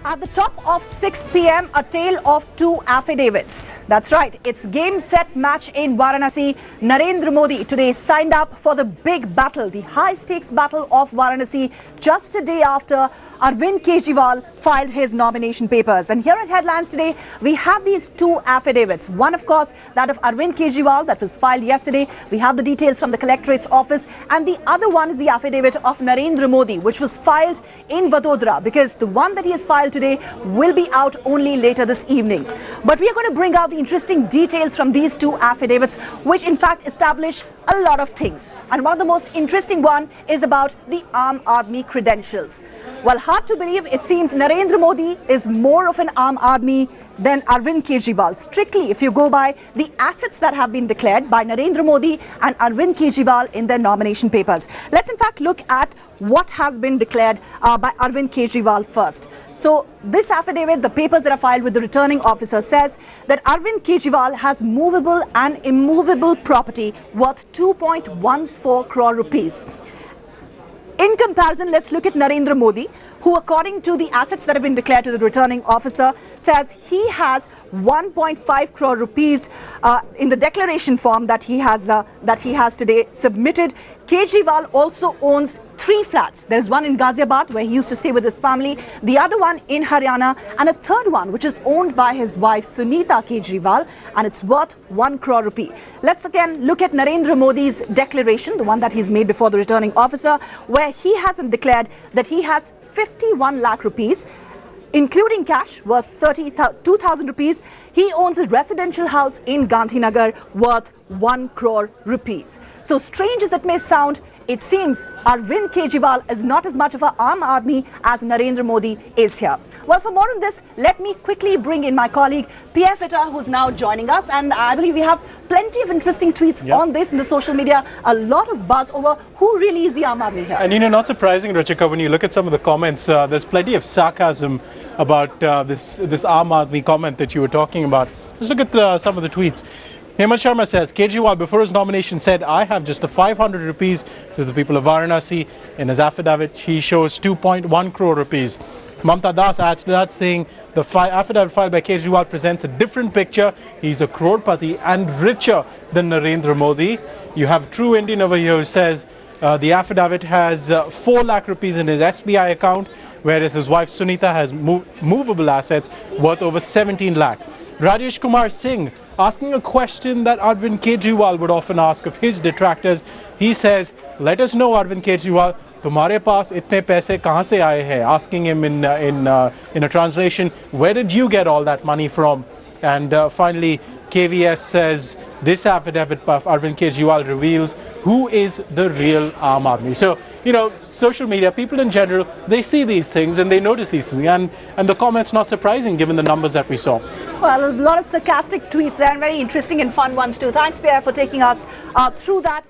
At the top of 6 p.m., a tale of two affidavits. That's right, it's game, set, match in Varanasi. Narendra Modi today signed up for the big battle, the high-stakes battle of Varanasi, just a day after Arvind Kejriwal filed his nomination papers. And here at Headlines today, we have these two affidavits. One, of course, that of Arvind Kejriwal that was filed yesterday. We have the details from the Collectorate's office. And the other one is the affidavit of Narendra Modi, which was filed in Vadodara, because the one that he has filed today will be out only later this evening. But we are going to bring out the interesting details from these two affidavits, which in fact establish a lot of things. And one of the most interesting one is about the Aam Aadmi credentials. Well, hard to believe, it seems Narendra Modi is more of an Aam Aadmi than Arvind Kejriwal. Strictly, if you go by the assets that have been declared by Narendra Modi and Arvind Kejriwal in their nomination papers. Let's in fact look at what has been declared by Arvind Kejriwal first. So this affidavit, the papers that are filed with the returning officer, says that Arvind Kejriwal has movable and immovable property worth 2.14 crore rupees. In comparison, let's look at Narendra Modi, who, according to the assets that have been declared to the returning officer, says he has 1.5 crore rupees in the declaration form that he has today submitted. Kejriwal also owns 3 flats. There is one in Ghaziabad, where he used to stay with his family, the other one in Haryana, and a third one which is owned by his wife Sunita Kejriwal, and it's worth 1 crore rupee. Let's again look at Narendra Modi's declaration, the one that he's made before the returning officer, where he hasn't declared that he has 51 lakh rupees, including cash worth 32,000 rupees. He owns a residential house in Gandhinagar worth 1 crore rupees. So strange as it may sound, it seems Arvind Kejriwal is not as much of an Aam Aadmi as Narendra Modi is here. Well, for more on this, let me quickly bring in my colleague Pierre Fitta, who's now joining us. And I believe we have plenty of interesting tweets on this in the social media. A lot of buzz over who really is the Aam Aadmi here. And you know, not surprising, Ruchika, when you look at some of the comments, there's plenty of sarcasm about this Aam Aadmi comment that you were talking about. Let's look at some of the tweets. Hemant Sharma says, Kejriwal, before his nomination, said, I have just a 500 rupees to the people of Varanasi. In his affidavit, he shows 2.1 crore rupees. Mamta Das adds to that, saying, the affidavit filed by Kejriwal presents a different picture. He's a crorepati and richer than Narendra Modi. You have True Indian over here who says, the affidavit has 4 lakh rupees in his SBI account, whereas his wife Sunita has movable assets worth over 17 lakh. Rajesh Kumar Singh, asking a question that Arvind Kejriwal would often ask of his detractors. He says, let us know, Arvind Kejriwal, tumhare paas itne paise kahan se aaye hai? Asking him in a translation, where did you get all that money from? And finally, KVS says, this affidavit of Arvind Kejriwal reveals who is the real Aam Aadmi. So, you know, social media, people in general, they see these things and they notice these things. And the comments not surprising given the numbers that we saw. Well, a lot of sarcastic tweets there and very interesting and fun ones too. Thanks, Pierre, for taking us through that.